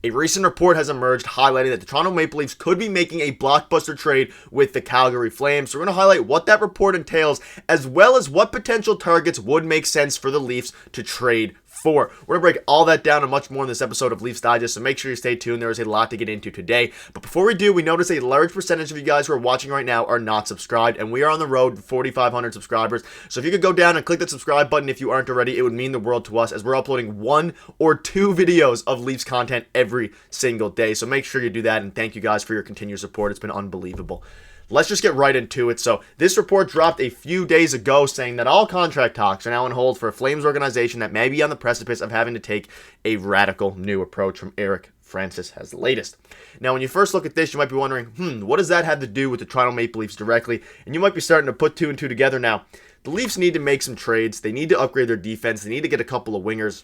A recent report has emerged highlighting that the Toronto Maple Leafs could be making a blockbuster trade with the Calgary Flames. So we're going to highlight what that report entails, as well as what potential targets would make sense for the Leafs to trade for. We're going to break all that down and much more in this episode of Leafs Digest, so make sure you stay tuned. There is a lot to get into today. But before we do, we notice a large percentage of you guys who are watching right now are not subscribed, and we are on the road to 4,500 subscribers. So if you could go down and click that subscribe button if you aren't already, it would mean the world to us, as we're uploading 1 or 2 videos of Leafs content every single day. So make sure you do that, and thank you guys for your continued support. It's been unbelievable. Let's just get right into it. So this report dropped a few days ago saying that all contract talks are now on hold for a Flames organization that may be on the precipice of having to take a radical new approach. From Eric Francis has the latest. Now, when you first look at this, you might be wondering, what does that have to do with the Toronto Maple Leafs directly? And you might be starting to put 2 and 2 together now. The Leafs need to make some trades. They need to upgrade their defense. They need to get a couple of wingers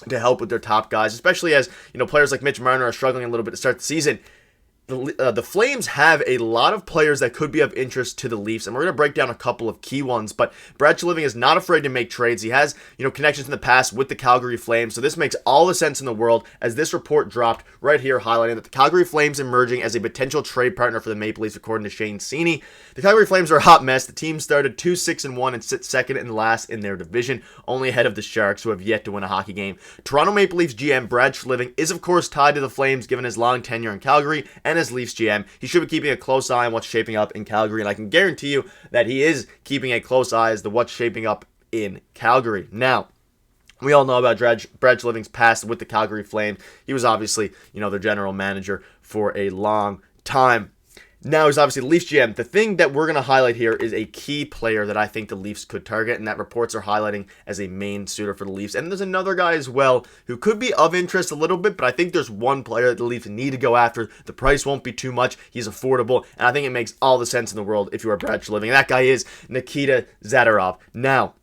to help with their top guys, especially as players like Mitch Marner are struggling a little bit to start the season. The Flames have a lot of players that could be of interest to the Leafs, and we're going to break down a couple of key ones. But Brad Treliving is not afraid to make trades. He has, connections in the past with the Calgary Flames, so this makes all the sense in the world, as this report dropped right here highlighting that the Calgary Flames emerging as a potential trade partner for the Maple Leafs, according to Shane Seeney. The Calgary Flames are a hot mess. The team started 2-6-1 and sit second and last in their division, only ahead of the Sharks, who have yet to win a hockey game. Toronto Maple Leafs GM Brad Treliving is, of course, tied to the Flames given his long tenure in Calgary, and as Leafs GM, he should be keeping a close eye on what's shaping up in Calgary, and I can guarantee you that he is keeping a close eye as to what's shaping up in Calgary. Now, we all know about Brad Treliving's past with the Calgary Flames. He was obviously, their general manager for a long time. Now he's obviously the Leafs GM. The thing that we're going to highlight here is a key player that I think the Leafs could target, and that reports are highlighting as a main suitor for the Leafs. And there's another guy as well who could be of interest a little bit, but I think there's one player that the Leafs need to go after. The price won't be too much. He's affordable, and I think it makes all the sense in the world if you are Brad Treliving. And that guy is Nikita Zadorov. Now,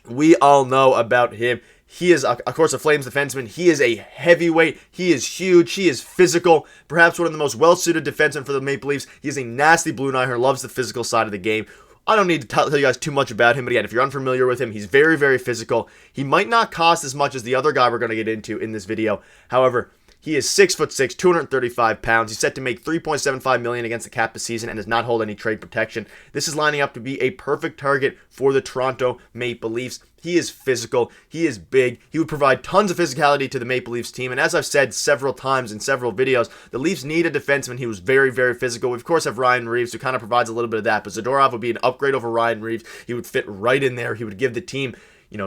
we all know about him. He is, of course, a Flames defenseman. He is a heavyweight. He is huge. He is physical. Perhaps one of the most well-suited defensemen for the Maple Leafs. He is a nasty Blue Nighthorn, loves the physical side of the game. I don't need to tell you guys too much about him, but again, if you're unfamiliar with him, he's very, very physical. He might not cost as much as the other guy we're going to get into in this video. However, he is 6'6", 235 pounds. He's set to make $3.75 million against the cap this season and does not hold any trade protection. This is lining up to be a perfect target for the Toronto Maple Leafs. He is physical. He is big. He would provide tons of physicality to the Maple Leafs team. And as I've said several times in several videos, the Leafs need a defenseman who's very, very physical. We, of course, have Ryan Reeves, who kind of provides a little bit of that. But Zadorov would be an upgrade over Ryan Reeves. He would fit right in there. He would give the team,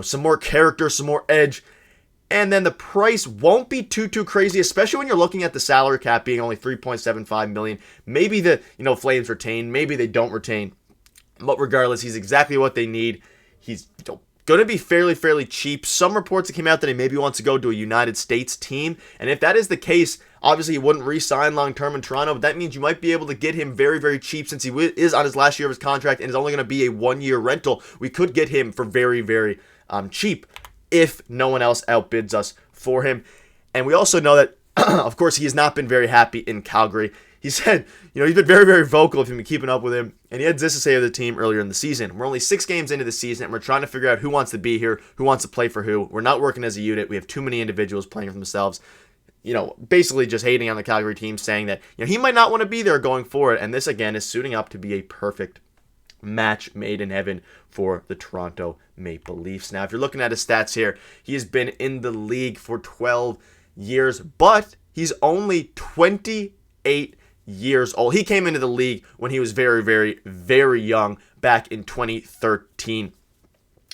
some more character, some more edge. And then the price won't be too crazy, especially when you're looking at the salary cap being only $3.75 million. Maybe the Flames retain, maybe they don't retain. But regardless, he's exactly what they need. He's going to be fairly cheap. Some reports that came out that he maybe wants to go to a United States team. And if that is the case, obviously he wouldn't re-sign long-term in Toronto, but that means you might be able to get him very cheap since he is on his last year of his contract and is only going to be a 1-year rental. We could get him for very cheap if no one else outbids us for him. And we also know that, of course, he has not been very happy in Calgary. He said, he's been very vocal if you've been keeping up with him. And he had this to say of the team earlier in the season. We're only 6 games into the season, and we're trying to figure out who wants to be here, who wants to play for who. We're not working as a unit. We have too many individuals playing for themselves. Basically just hating on the Calgary team, saying that, he might not want to be there going forward. And this, again, is suiting up to be a perfect match made in heaven for the Toronto Maple Leafs. Now, if you're looking at his stats here, he has been in the league for 12 years, but he's only 28 years old. He came into the league when he was very young, back in 2013.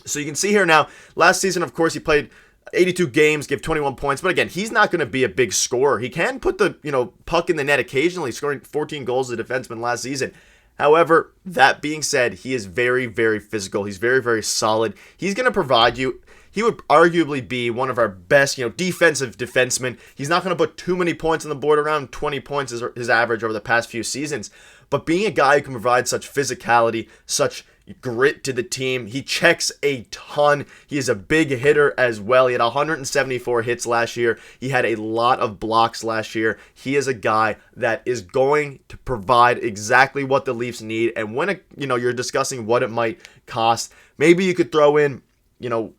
So you can see here now, last season, of course, he played 82 games, gave 21 points, but again, he's not going to be a big scorer. He can put the puck in the net occasionally, scoring 14 goals as a defenseman last season. However, that being said, he is very physical. He's very solid. He's going to provide you. He would arguably be one of our best, defensive defensemen. He's not going to put too many points on the board. Around 20 points is his average over the past few seasons. But being a guy who can provide such physicality, such grit to the team, he checks a ton. He is a big hitter as well. He had 174 hits last year. He had a lot of blocks last year. He is a guy that is going to provide exactly what the Leafs need. And when you're discussing what it might cost, maybe you could throw in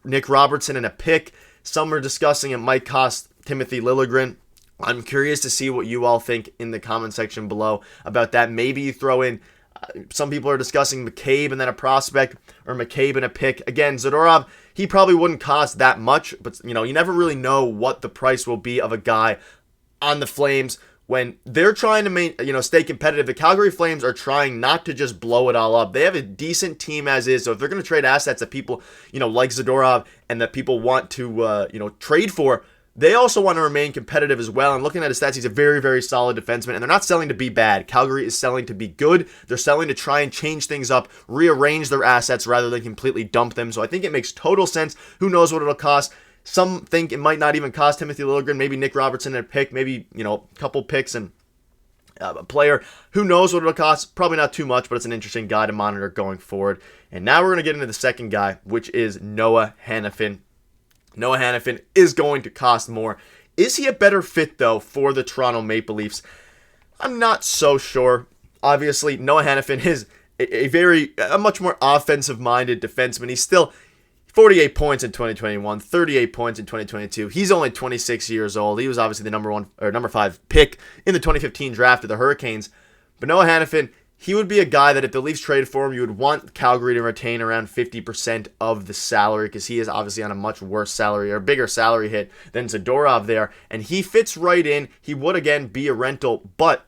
Nick Robertson and a pick. Some are discussing it might cost Timothy Liljegren I'm curious to see what you all think in the comment section below about that. Maybe you throw in, some people are discussing McCabe and then a prospect, or McCabe and a pick. Again, Zadorov, he probably wouldn't cost that much, but you never really know what the price will be of a guy on the Flames when they're trying to stay competitive. The Calgary Flames are trying not to just blow it all up. They have a decent team as is, so if they're going to trade assets that people, like Zadorov and that people want to, trade for, they also want to remain competitive as well. And looking at his stats, he's a very, very solid defenseman. And they're not selling to be bad. Calgary is selling to be good. They're selling to try and change things up, rearrange their assets rather than completely dump them. So I think it makes total sense. Who knows what it'll cost? Some think it might not even cost Timothy Liljegren, maybe Nick Robertson and a pick, maybe, a couple picks and a player. Who knows what it'll cost? Probably not too much, but it's an interesting guy to monitor going forward. And now we're going to get into the second guy, which is Noah Hanifin. Noah Hanifin is going to cost more. Is he a better fit, though, for the Toronto Maple Leafs? I'm not so sure. Obviously, Noah Hanifin is a much more offensive-minded defenseman. He's still 48 points in 2021, 38 points in 2022. He's only 26 years old. He was obviously the number 5 pick in the 2015 draft of the Hurricanes. But Noah Hanifin, he would be a guy that if the Leafs traded for him, you would want Calgary to retain around 50% of the salary, because he is obviously on a much worse salary, or bigger salary hit than Zadorov there. And he fits right in. He would, again, be a rental, but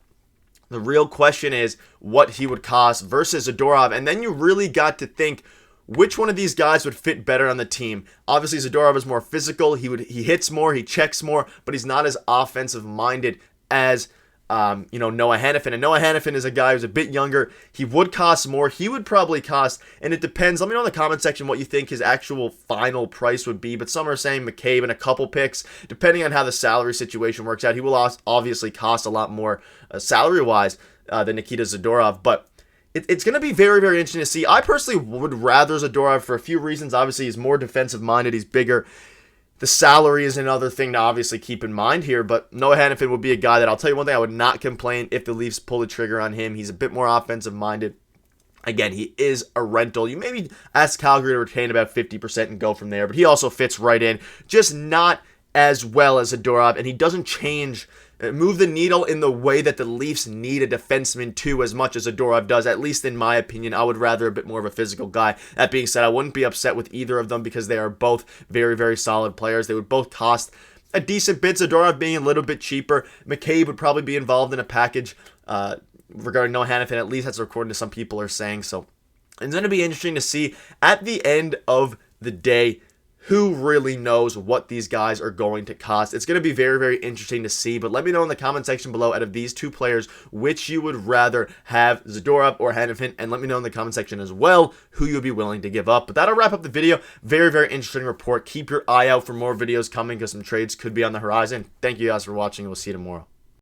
the real question is what he would cost versus Zadorov. And then you really got to think, which one of these guys would fit better on the team? Obviously, Zadorov is more physical. He hits more, he checks more, but he's not as offensive-minded as Noah Hanifin. And Noah Hanifin is a guy who's a bit younger. He would cost more. He would probably cost, and it depends. Let me know in the comment section what you think his actual final price would be. But some are saying McCabe and a couple picks. Depending on how the salary situation works out, he will obviously cost a lot more salary-wise than Nikita Zadorov. But it's going to be very, very interesting to see. I personally would rather Zadorov for a few reasons. Obviously, he's more defensive-minded. He's bigger. The salary is another thing to obviously keep in mind here, but Noah Hanifin would be a guy that, I'll tell you one thing, I would not complain if the Leafs pull the trigger on him. He's a bit more offensive-minded. Again, he is a rental. You maybe ask Calgary to retain about 50% and go from there, but he also fits right in, just not as well as Zadorov, and he doesn't move the needle in the way that the Leafs need a defenseman to as much as Zadorov does, at least in my opinion. I would rather a bit more of a physical guy. That being said, I wouldn't be upset with either of them because they are both very, very solid players. They would both cost a decent bit, Zadorov being a little bit cheaper. McCabe would probably be involved in a package regarding Noah Hanifin, at least that's according to some people are saying. So it's going to be interesting to see at the end of the day who really knows what these guys are going to cost. It's going to be very, very interesting to see, but let me know in the comment section below, out of these two players, which you would rather have, Zadorov or Hanifin, and let me know in the comment section as well who you'd be willing to give up. But that'll wrap up the video. Very, very interesting report. Keep your eye out for more videos coming because some trades could be on the horizon. Thank you guys for watching. We'll see you tomorrow.